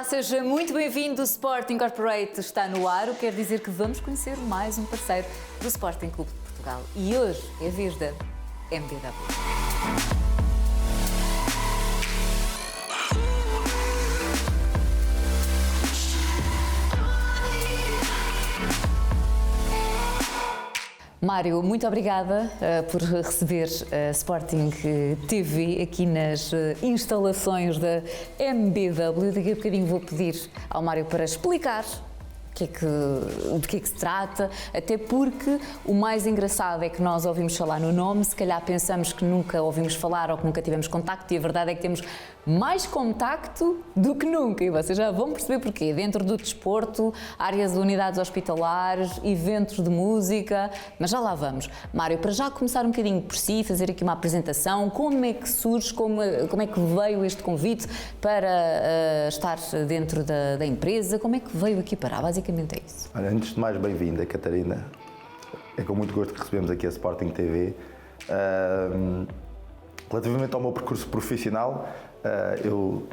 seja muito bem-vindo. O Sporting Corporate está no ar, o que quer dizer que vamos conhecer mais um parceiro do Sporting Clube de Portugal. E hoje é a vez da MBW. Mário, muito obrigada por receber a Sporting TV aqui nas instalações da MBW. Daqui a bocadinho vou pedir ao Mário para explicar de que é que se trata, até porque o mais engraçado é que nós ouvimos falar no nome, se calhar pensamos que nunca ouvimos falar ou que nunca tivemos contacto, e a verdade é que temos mais contacto do que nunca, e vocês já vão perceber porquê. Dentro do desporto, áreas de unidades hospitalares, eventos de música, mas já lá vamos. Mário, para já começar um bocadinho por si, fazer aqui uma apresentação, como é que surge, como é que veio este convite para estar dentro da empresa, como é que veio aqui parar, basicamente é isso. Olha, antes de mais, bem-vinda, Catarina. É com muito gosto que recebemos aqui a Sporting TV. Relativamente ao meu percurso profissional, eu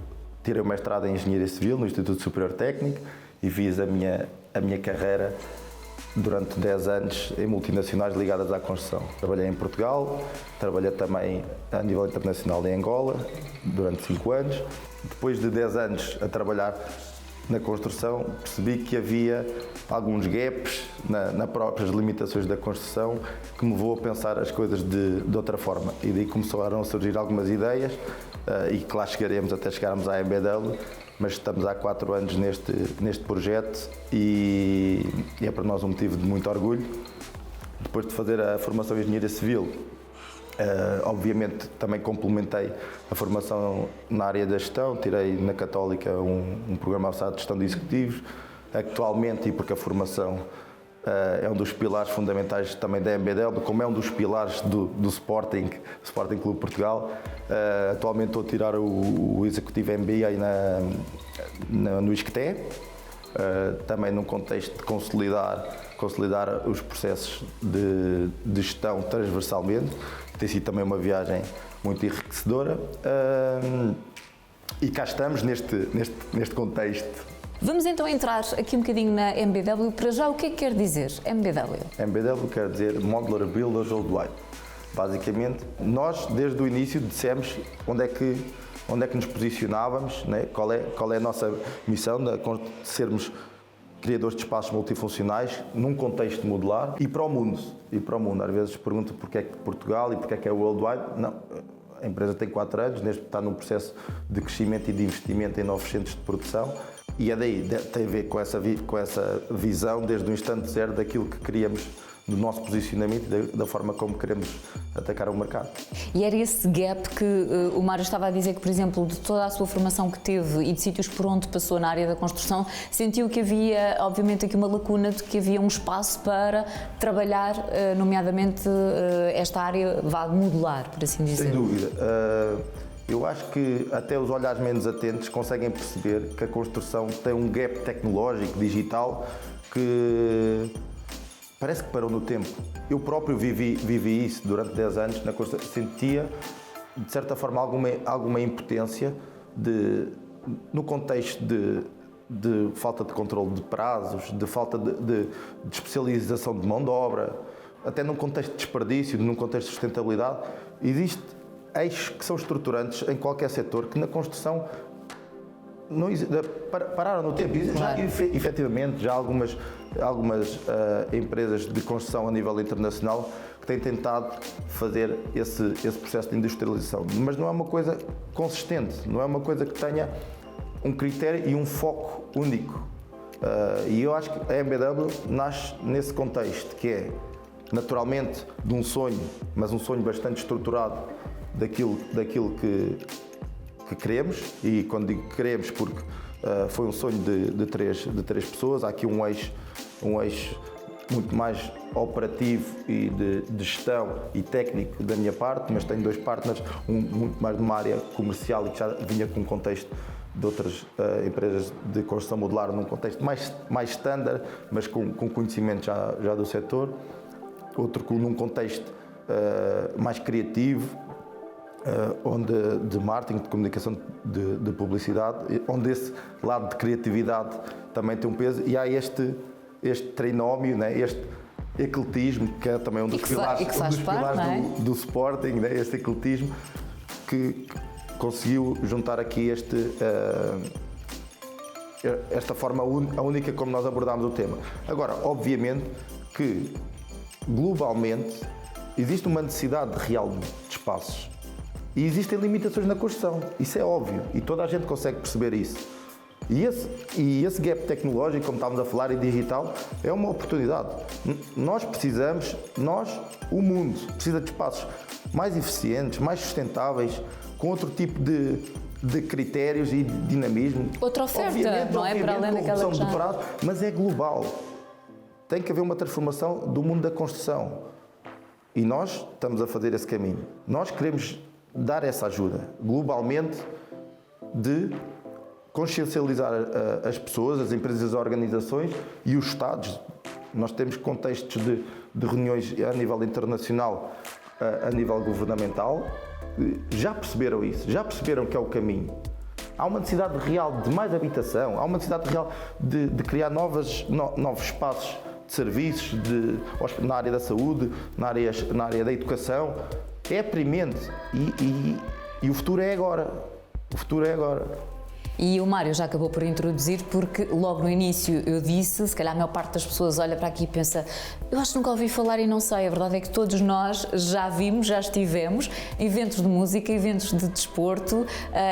tirei o mestrado em Engenharia Civil no Instituto Superior Técnico e fiz a minha carreira durante 10 anos em multinacionais ligadas à construção. Trabalhei em Portugal, trabalhei também a nível internacional em Angola durante 5 anos. Depois de 10 anos a trabalhar na construção, percebi que havia alguns gaps nas próprias limitações da construção que me levou a pensar as coisas de outra forma. E daí começaram a surgir algumas ideias e que lá chegaremos até chegarmos à MBW, mas estamos há 4 anos neste projeto e é para nós um motivo de muito orgulho. Depois de fazer a formação em Engenharia Civil, obviamente também complementei a formação na área da gestão, tirei na Católica um programa avançado de gestão de executivos. Atualmente, e porque a formação é um dos pilares fundamentais também da MBW, como é um dos pilares do Sporting Clube de Portugal, atualmente estou a tirar o Executivo MBA no ISCTE, também num contexto de consolidar os processos de gestão transversalmente. Tem sido também uma viagem muito enriquecedora e cá estamos neste contexto. Vamos então entrar aqui um bocadinho na MBW. Para já, o que é que quer dizer MBW? MBW quer dizer Modular Builders Worldwide. Basicamente, nós desde o início dissemos onde é que nos posicionávamos, né? Qual é a nossa missão de sermos criadores de espaços multifuncionais num contexto modular e para o mundo. Às vezes pergunto porque é que Portugal e porque é que é worldwide. Não, a empresa tem 4 anos, está num processo de crescimento e de investimento em novos centros de produção e é daí, tem a ver com essa visão desde o instante zero daquilo que queríamos, do nosso posicionamento e da forma como queremos atacar o mercado. E era esse gap que o Mário estava a dizer que, por exemplo, de toda a sua formação que teve e de sítios por onde passou na área da construção, sentiu que havia, obviamente, aqui uma lacuna de que havia um espaço para trabalhar, nomeadamente, esta área modular, por assim dizer. Sem dúvida. Eu acho que até os olhares menos atentos conseguem perceber que a construção tem um gap tecnológico, digital, que parece que parou no tempo. Eu próprio vivi isso durante 10 anos na construção. Sentia, de certa forma, alguma impotência no contexto de falta de controle de prazos, de falta de especialização de mão de obra, até num contexto de desperdício, num contexto de sustentabilidade. Existe eixos que são estruturantes em qualquer setor que na construção pararam no tempo. Já, efetivamente, já algumas empresas de construção a nível internacional que têm tentado fazer esse processo de industrialização, mas não é uma coisa consistente, não é uma coisa que tenha um critério e um foco único. E eu acho que a MBW nasce nesse contexto, que é naturalmente de um sonho, mas um sonho bastante estruturado daquilo que queremos, e quando digo que queremos porque foi um sonho de três pessoas. Há aqui um eixo muito mais operativo e de gestão e técnico da minha parte, mas tenho 2 partners, muito mais numa área comercial e que já vinha com um contexto de outras empresas de construção modular, num contexto mais standard, mas com conhecimento já do setor. Outro num contexto mais criativo, onde de marketing, de comunicação, de publicidade, onde esse lado de criatividade também tem um peso, e há este trinómio, né? Este ecletismo, que é também um dos pilares, do Sporting, né? Este ecletismo que conseguiu juntar aqui esta forma a única como nós abordámos o tema. Agora, obviamente que globalmente existe uma necessidade real de espaços e existem limitações na construção, isso é óbvio e toda a gente consegue perceber isso. E esse gap tecnológico, como estávamos a falar, e digital, é uma oportunidade. O mundo, precisa de espaços mais eficientes, mais sustentáveis, com outro tipo de critérios e de dinamismo. Outra oferta, não é? Para além daquela que já... Mas é global. Tem que haver uma transformação do mundo da construção. E nós estamos a fazer esse caminho. Nós queremos dar essa ajuda, globalmente, de consciencializar as pessoas, as empresas, as organizações e os Estados. Nós temos contextos de reuniões a nível internacional, a nível governamental. Já perceberam isso, já perceberam que é o caminho. Há uma necessidade real de mais habitação, há uma necessidade real de criar novos espaços de serviços na área da saúde, na área da educação. É premente e o futuro é agora. O futuro é agora. E o Mário já acabou por introduzir, porque logo no início eu disse, se calhar a maior parte das pessoas olha para aqui e pensa, eu acho que nunca ouvi falar e não sei. A verdade é que todos nós já vimos, já estivemos em eventos de música, eventos de desporto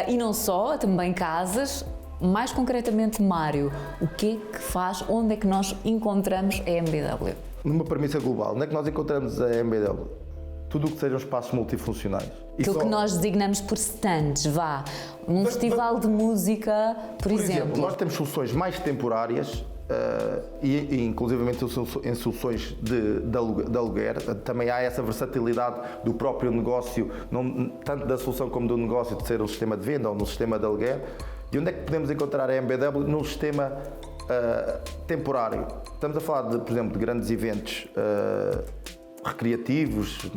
e não só, também casas. Mais concretamente, Mário, o que é que faz, onde é que nós encontramos a MBW? Numa premissa global, onde é que nós encontramos a MBW? Tudo o que sejam espaços multifuncionais. Aquilo que nós designamos por stands, num festival de música, por exemplo. Nós temos soluções mais temporárias e inclusivamente em soluções de aluguer. Também há essa versatilidade do próprio negócio, tanto da solução como do negócio, de ser um sistema de venda ou no sistema de aluguer. E onde é que podemos encontrar a MBW? Num sistema temporário. Estamos a falar, por exemplo, de grandes eventos recreativos,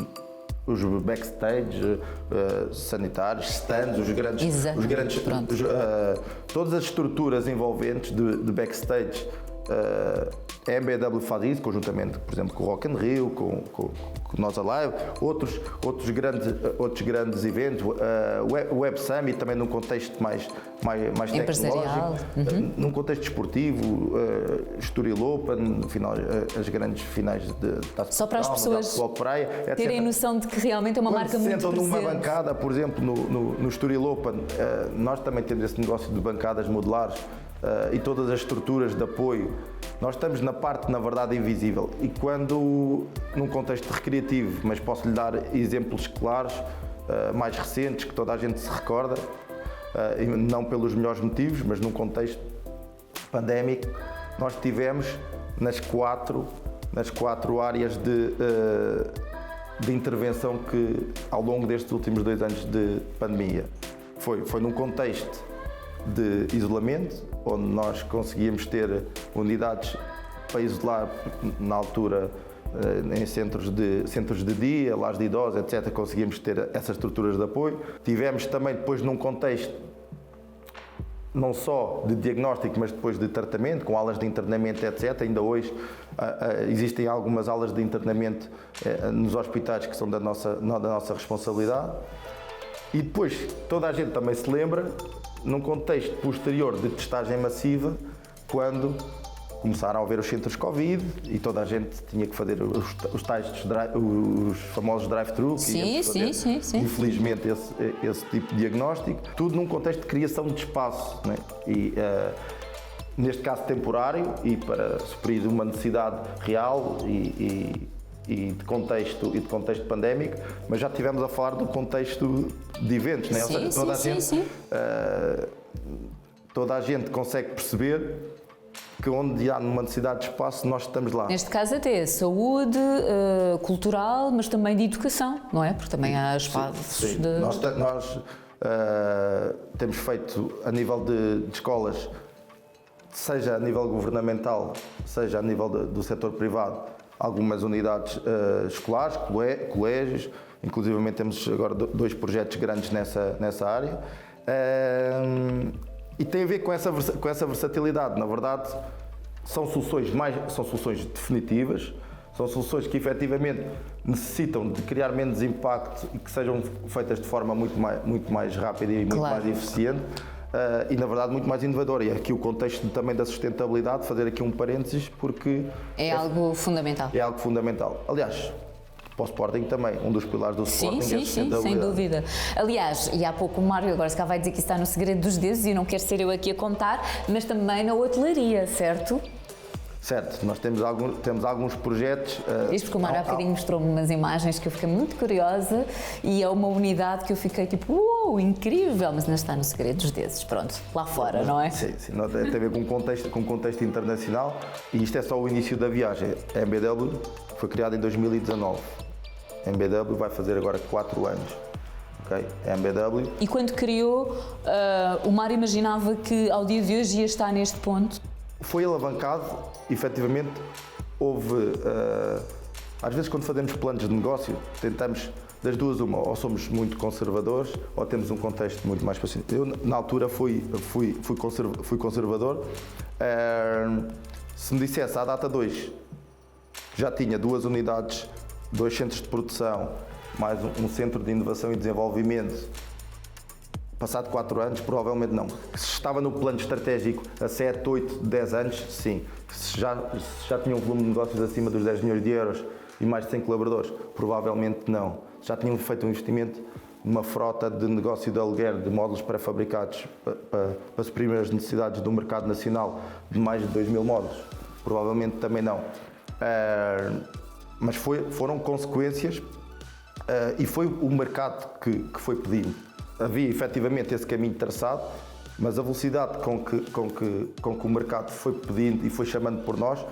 os backstage, sanitários, stands, todas as estruturas envolventes de backstage. A MBW faz isso conjuntamente, por exemplo, com o Rock in Rio, com o Nós Alive, outros grandes eventos, o Web Summit também num contexto mais tecnológico, num contexto desportivo, Estoril Open, as grandes finais da só para as pessoas praia, terem noção de que realmente é uma marca muito presente. Quando se sentam numa bancada, por exemplo, no Estoril Open, nós também temos esse negócio de bancadas modulares, e todas as estruturas de apoio. Nós estamos na parte, na verdade, invisível. E quando, num contexto recreativo, mas posso-lhe dar exemplos claros, mais recentes, que toda a gente se recorda, e não pelos melhores motivos, mas num contexto pandémico, nós tivemos nas quatro áreas de intervenção que, ao longo destes últimos 2 anos de pandemia, foi num contexto de isolamento, onde nós conseguíamos ter unidades para isolar, na altura, em centros de dia, lares de idosos, etc., conseguíamos ter essas estruturas de apoio. Tivemos também depois num contexto não só de diagnóstico, mas depois de tratamento, com aulas de internamento, etc. Ainda hoje existem algumas aulas de internamento nos hospitais que são da nossa responsabilidade. E depois toda a gente também se lembra, num contexto posterior de testagem massiva, quando começaram a haver os centros Covid e toda a gente tinha que fazer os famosos drive-thru. Sim. Infelizmente, esse tipo de diagnóstico. Tudo num contexto de criação de espaço, né? E, neste caso temporário, e para suprir uma necessidade real e de contexto pandémico, mas já estivemos a falar do contexto de eventos, né? Sim, ou seja, toda a gente consegue perceber que onde há uma necessidade de espaço, nós estamos lá. Neste caso até saúde, cultural, mas também de educação, não é? Porque também há espaços de... Nós temos feito a nível de escolas, seja a nível governamental, seja a nível do setor privado, algumas unidades escolares, colégios, inclusivamente temos agora 2 projetos grandes nessa área. E tem a ver com essa versatilidade. Na verdade, são soluções definitivas, são soluções que efetivamente necessitam de criar menos impacto e que sejam feitas de forma muito mais rápida e muito mais eficiente. E na verdade muito mais inovadora. E aqui o contexto também da sustentabilidade, fazer aqui um parênteses, porque é algo fundamental. É algo fundamental. Aliás, para o Sporting também, um dos pilares do Sporting é a sustentabilidade. Sim, sem dúvida. Aliás, e há pouco o Mário agora se cá vai dizer que isso está no segredo dos deuses e não quero ser eu aqui a contar, mas também na hotelaria, certo? Certo, nós temos alguns projetos. Isto porque o Mário há bocadinho mostrou-me umas imagens que eu fiquei muito curiosa e é uma unidade que eu fiquei tipo, uau, incrível, mas não está no segredo dos deuses, pronto, lá fora, não é? Sim, tem a ver com um contexto internacional e isto é só o início da viagem. A MBW foi criada em 2019. A MBW vai fazer agora 4 anos. Okay? A MBW. E quando criou, o Mário imaginava que ao dia de hoje ia estar neste ponto? Foi alavancado, efetivamente, houve, às vezes quando fazemos planos de negócio, tentamos, das duas uma, ou somos muito conservadores, ou temos um contexto muito mais paciente. Eu, na altura, fui conservador. Se me dissesse, à data 2, já tinha 2 unidades, 2 centros de produção, mais um centro de inovação e desenvolvimento, passado 4 anos, provavelmente não. Se estava no plano estratégico a 7, 8, 10 anos, sim. Se já tinham um volume de negócios acima dos 10 milhões de euros e mais de 100 colaboradores, provavelmente não. Já tinham feito um investimento numa frota de negócio de aluguer de módulos pré-fabricados para suprimir as necessidades do mercado nacional de mais de 2 mil módulos, provavelmente também não. Mas foram consequências e foi o mercado que foi pedindo. Havia efetivamente esse caminho traçado, mas a velocidade com que o mercado foi pedindo e foi chamando por nós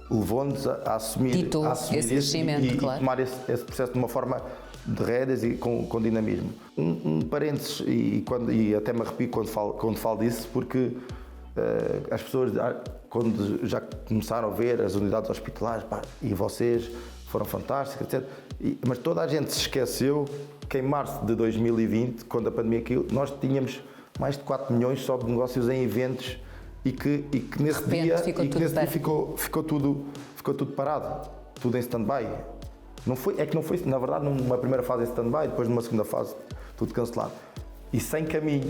levou-nos a assumir esse e claro. tomar esse processo de uma forma de rédeas e com dinamismo. Um parênteses, e até me arrepio quando falo disso, porque as pessoas, quando já começaram a ver as unidades hospitalares, e vocês foram fantásticos, etc. Mas toda a gente se esqueceu que em março de 2020, quando a pandemia caiu, nós tínhamos mais de 4 milhões só de negócios em eventos e que nesse dia ficou tudo parado, tudo em stand-by. Não foi, na verdade, numa primeira fase em stand-by, depois numa segunda fase tudo cancelado. E sem caminho.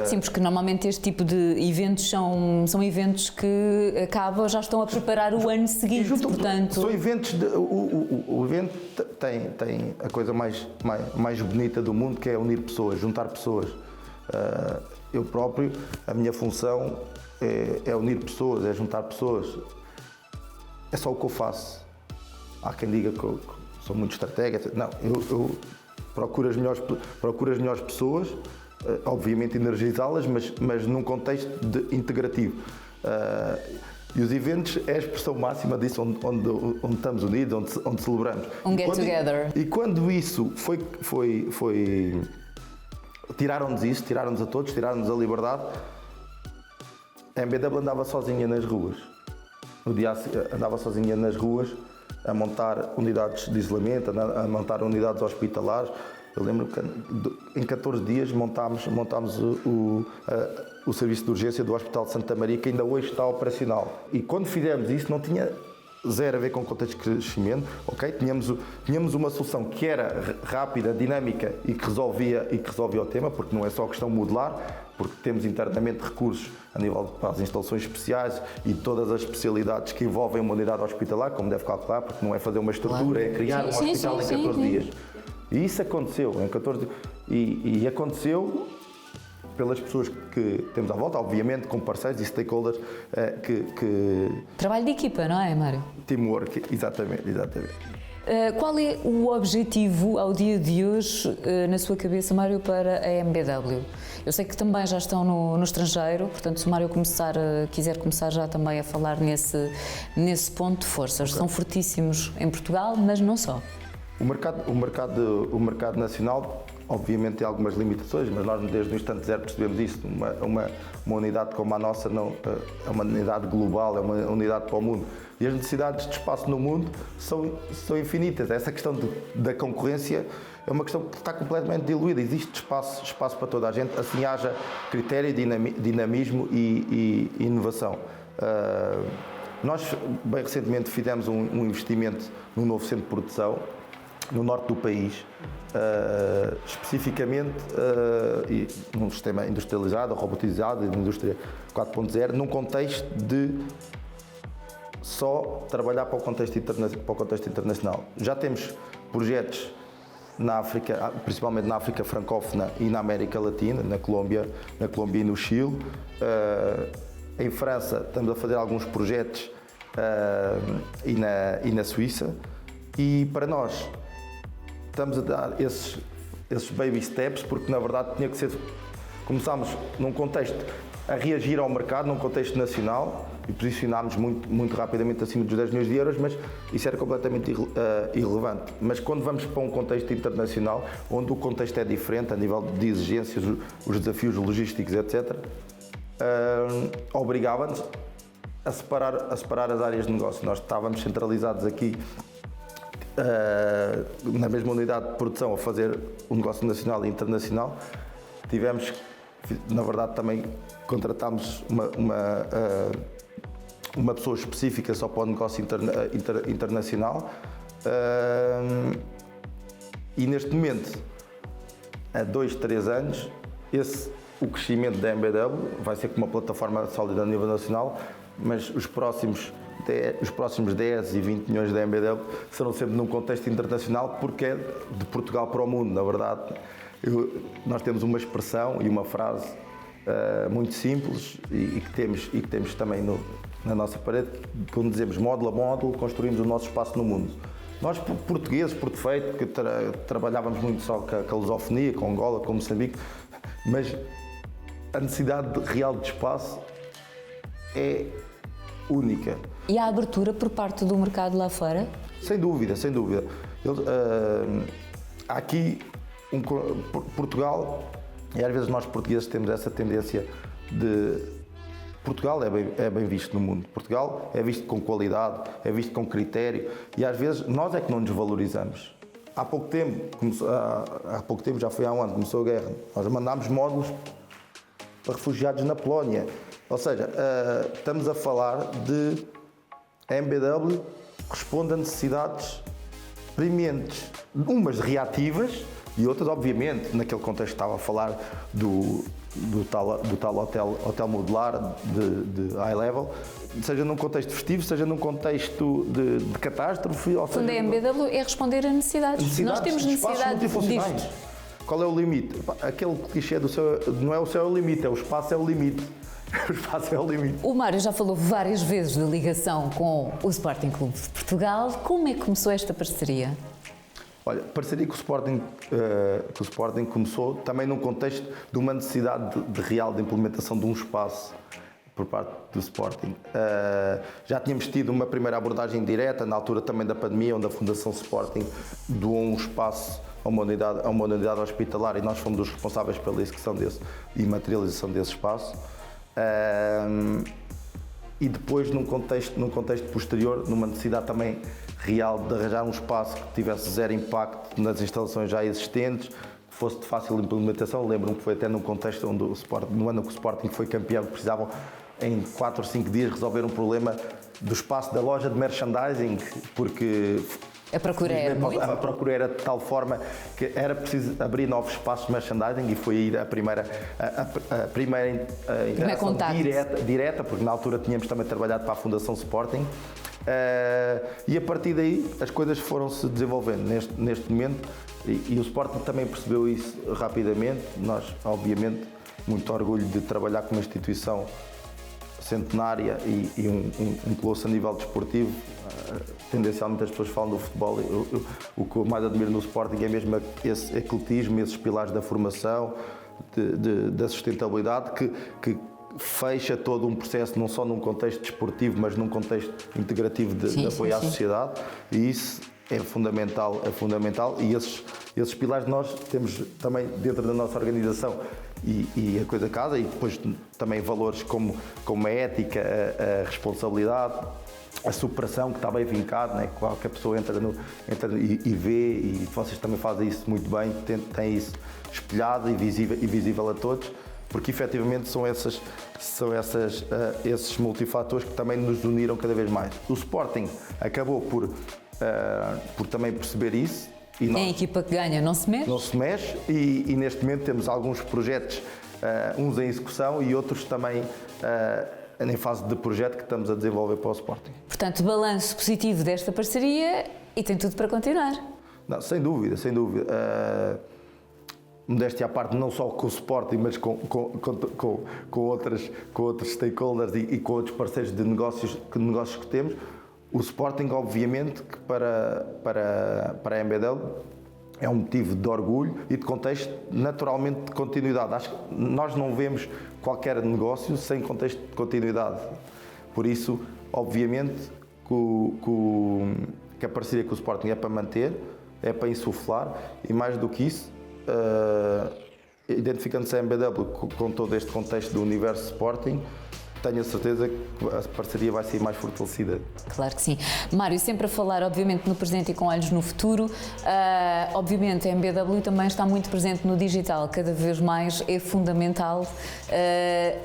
Sim, porque normalmente este tipo de eventos são eventos que acabam, já estão a preparar o ano seguinte, portanto... São eventos, o evento tem a coisa mais bonita do mundo, que é unir pessoas, juntar pessoas. Eu próprio, a minha função é unir pessoas, é juntar pessoas. É só o que eu faço. Há quem diga que eu sou muito estratega. Não, eu procuro as melhores pessoas, obviamente energizá-las, mas num contexto integrativo. E os eventos é a expressão máxima disso, onde estamos unidos, onde celebramos. Get together. E quando isso foi tiraram-nos isso, tiraram-nos a todos, tiraram-nos a liberdade, a MBW andava sozinha nas ruas. No dia andava sozinha nas ruas, a montar unidades de isolamento, a montar unidades hospitalares. Eu lembro que em 14 dias montámos o serviço de urgência do Hospital de Santa Maria, que ainda hoje está operacional. E quando fizemos isso, não tinha zero a ver com o contexto de crescimento, ok? Tínhamos uma solução que era rápida, dinâmica e que resolvia o tema, porque não é só questão modular, porque temos internamente recursos a nível para as instalações especiais e todas as especialidades que envolvem uma unidade hospitalar, como deve calcular, porque não é fazer uma estrutura, é criar um hospital em 14 dias. E isso aconteceu em 14 dias. E aconteceu pelas pessoas que temos à volta, obviamente com parceiros e stakeholders Trabalho de equipa, não é, Mário? Teamwork, exatamente. Qual é o objetivo ao dia de hoje, na sua cabeça, Mário, para a MBW? Eu sei que também já estão no estrangeiro, portanto, se o Mário quiser começar já também a falar nesse ponto de força. Eles são fortíssimos em Portugal, mas não só. O mercado nacional, obviamente tem algumas limitações, mas nós desde o instante zero percebemos isso. Uma unidade como a nossa não, é uma unidade global, é uma unidade para o mundo. E as necessidades de espaço no mundo são infinitas. Essa questão da concorrência é uma questão que está completamente diluída. Existe espaço para toda a gente, assim haja critério, dinamismo e inovação. Nós, bem recentemente, fizemos um investimento num novo centro de produção no norte do país, especificamente num sistema industrializado, robotizado, de indústria 4.0, num contexto de só trabalhar para o contexto internacional. Já temos projetos na África, principalmente na África francófona e na América Latina, na Colômbia e no Chile. Em França estamos a fazer alguns projetos e na Suíça. E para nós estamos a dar esses baby steps porque na verdade tinha que ser. Começámos num contexto a reagir ao mercado, num contexto nacional e posicionámos muito rapidamente acima dos 10 milhões de euros, mas isso era completamente irrelevante. Mas quando vamos para um contexto internacional, onde o contexto é diferente, a nível de exigências, os desafios logísticos, etc., obrigava-nos a separar as áreas de negócio. Nós estávamos centralizados aqui na mesma unidade de produção a fazer o negócio nacional e internacional. Na verdade, também contratámos uma pessoa específica só para o negócio internacional. E neste momento, há 2, 3 anos, o crescimento da MBW vai ser com uma plataforma sólida a nível nacional, mas os próximos 10 e 20 milhões da MBW serão sempre num contexto internacional, porque é de Portugal para o mundo, na verdade. Nós temos uma expressão e uma frase muito simples e que temos também na nossa parede, quando dizemos módulo a módulo, construímos o nosso espaço no mundo. Nós, portugueses, por defeito, que trabalhávamos muito só com a lusofonia, com Angola, com Moçambique, mas a necessidade real de espaço é única. E a abertura por parte do mercado lá fora? Sem dúvida. Há aqui Portugal, e às vezes nós portugueses temos essa tendência de... Portugal é bem visto no mundo. Portugal é visto com qualidade, é visto com critério, e às vezes nós é que não nos valorizamos. Há pouco tempo, já foi há um ano, começou a guerra, nós mandámos módulos para refugiados na Polónia. Ou seja, estamos a falar de a MBW responde a necessidades prementes, umas reativas e outras, obviamente, naquele contexto que estava a falar do tal hotel modular de high level, seja num contexto festivo, seja num contexto de catástrofe. Quando a MBW é responder a necessidades. Nós temos necessidade disto. Qual é o limite? Aquele clichê do céu, não é o céu é o limite, é o espaço é o limite. O espaço é o limite. O Mário já falou várias vezes da ligação com o Sporting Clube de Portugal. Como é que começou esta parceria? Olha, parceria que o Sporting começou também num contexto de uma necessidade real de implementação de um espaço por parte do Sporting. Já tínhamos tido uma primeira abordagem direta, na altura também da pandemia, onde a Fundação Sporting doou um espaço a uma unidade hospitalar e nós fomos os responsáveis pela execução e materialização desse espaço. E depois, num contexto posterior, numa necessidade também real de arranjar um espaço que tivesse zero impacto nas instalações já existentes, que fosse de fácil implementação. Lembro-me que foi até num contexto onde no ano que o Sporting foi campeão, precisavam em 4 ou 5 dias resolver um problema do espaço da loja de merchandising, porque a procura era muito? A procura era de tal forma que era preciso abrir novos espaços de merchandising e foi aí a primeira interação direta, porque na altura tínhamos também trabalhado para a Fundação Sporting. E a partir daí as coisas foram-se desenvolvendo neste momento e o Sporting também percebeu isso rapidamente. Nós, obviamente, muito orgulho de trabalhar com uma instituição centenária e um colosso a nível desportivo. Tendencialmente as pessoas falam do futebol. O que eu mais admiro no Sporting é mesmo esse ecletismo, esses pilares da formação, da sustentabilidade, que fecha todo um processo, não só num contexto desportivo, mas num contexto integrativo de apoio à sociedade. E isso é fundamental e esses pilares nós temos também dentro da nossa organização e a coisa casa e depois também valores como a ética, a responsabilidade, a superação que está bem vincado, né? Qualquer pessoa entra e vê, e vocês também fazem isso muito bem, têm isso espelhado e visível a todos, porque efetivamente são esses multifatores que também nos uniram cada vez mais. O Sporting acabou por também perceber isso. E nós, a equipa que ganha não se mexe? Não se mexe e neste momento temos alguns projetos, uns em execução e outros também em fase de projeto que estamos a desenvolver para o Sporting. Portanto, balanço positivo desta parceria e tem tudo para continuar. Não, sem dúvida. Modéstia à parte, não só com o Sporting, mas com outros stakeholders e com outros parceiros de negócios que temos. O Sporting, obviamente, que para a MBW é um motivo de orgulho e de contexto, naturalmente, de continuidade. Acho que nós não vemos qualquer negócio sem contexto de continuidade. Por isso, obviamente, que a parceria com o Sporting é para manter, é para insuflar e, mais do que isso, identificando-se a MBW com todo este contexto do universo Sporting, tenho a certeza que a parceria vai ser mais fortalecida. Claro que sim. Mário, sempre a falar, obviamente, no presente e com olhos no futuro. Obviamente, a MBW também está muito presente no digital. Cada vez mais é fundamental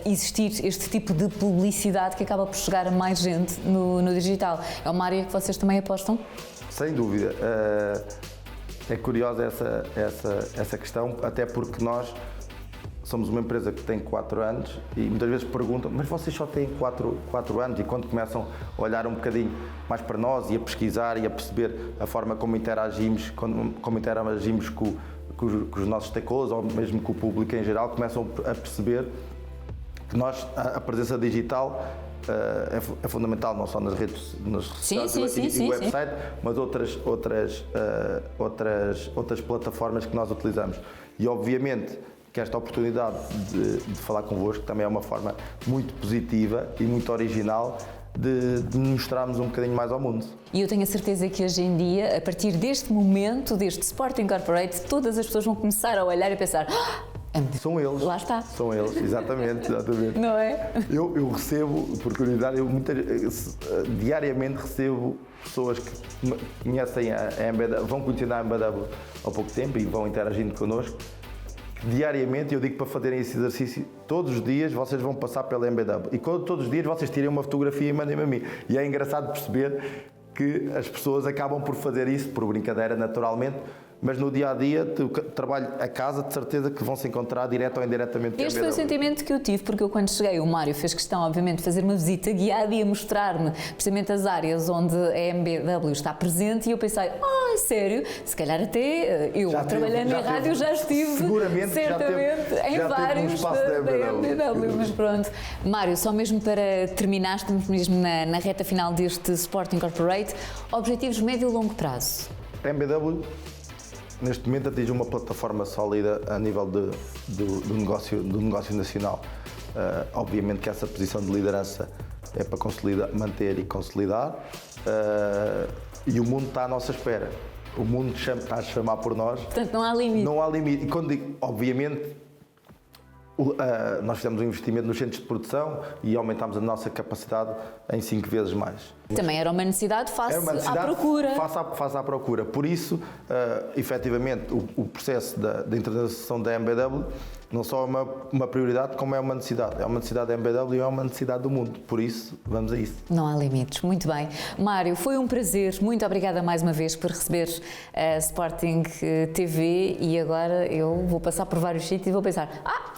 existir este tipo de publicidade que acaba por chegar a mais gente no digital. É uma área que vocês também apostam? Sem dúvida. É curiosa essa questão, até porque nós somos uma empresa que tem 4 anos e muitas vezes perguntam, mas vocês só têm 4 anos, e quando começam a olhar um bocadinho mais para nós e a pesquisar e a perceber a forma como interagimos com os nossos stakeholders ou mesmo com o público em geral, começam a perceber que nós, a presença digital é fundamental, não só nas redes sociais e website, mas outras plataformas que nós utilizamos. E obviamente que esta oportunidade de falar convosco também é uma forma muito positiva e muito original de mostrarmos um bocadinho mais ao mundo. E eu tenho a certeza que hoje em dia, a partir deste momento, deste Sporting Corporate, todas as pessoas vão começar a olhar e pensar: são eles. Lá está. São eles, exatamente. Não é? Eu recebo, por curiosidade, diariamente recebo pessoas que conhecem a MBW, vão conhecer a MBW há pouco tempo e vão interagindo connosco. Diariamente, eu digo para fazerem esse exercício, todos os dias vocês vão passar pela MBW e todos os dias vocês tirem uma fotografia e mandem-me a mim. E é engraçado perceber que as pessoas acabam por fazer isso, por brincadeira naturalmente, mas no dia-a-dia, trabalho a casa, de certeza que vão se encontrar direto ou indiretamente com a MBW. Este foi o sentimento que eu tive, porque eu quando cheguei, o Mário fez questão, obviamente, de fazer uma visita guiada e a mostrar-me precisamente as áreas onde a MBW está presente e eu pensei, sério, se calhar até eu trabalhando na rádio já estive seguramente certamente em vários da MBW, mas pronto. Mário, só mesmo para terminar, estamos mesmo na reta final deste Sporting Corporate, objetivos médio e longo prazo. A MBW neste momento atinge uma plataforma sólida a nível do negócio nacional. Obviamente que essa posição de liderança é para manter e consolidar, e o mundo está à nossa espera. O mundo está a chamar por nós. Portanto, não há limite. Não há limite. E quando digo, obviamente, nós fizemos um investimento nos centros de produção e aumentámos a nossa capacidade em 5 vezes mais. Também era uma necessidade face à procura. Face à procura. Por isso, efetivamente, o processo da internacionalização da MBW não só é uma prioridade, como é uma necessidade. É uma necessidade da MBW e é uma necessidade do mundo. Por isso, vamos a isso. Não há limites. Muito bem. Mário, foi um prazer. Muito obrigada mais uma vez por receber a Sporting TV e agora eu vou passar por vários sítios e vou pensar,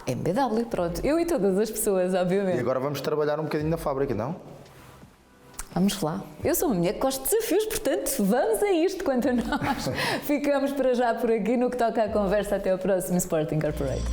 MBW, pronto. Eu e todas as pessoas, obviamente. E agora vamos trabalhar um bocadinho na fábrica, não? Vamos lá. Eu sou uma mulher que gosta de desafios, portanto, vamos a isto. Quanto a nós, ficamos para já por aqui no que toca à conversa. Até ao próximo Sporting Corporate.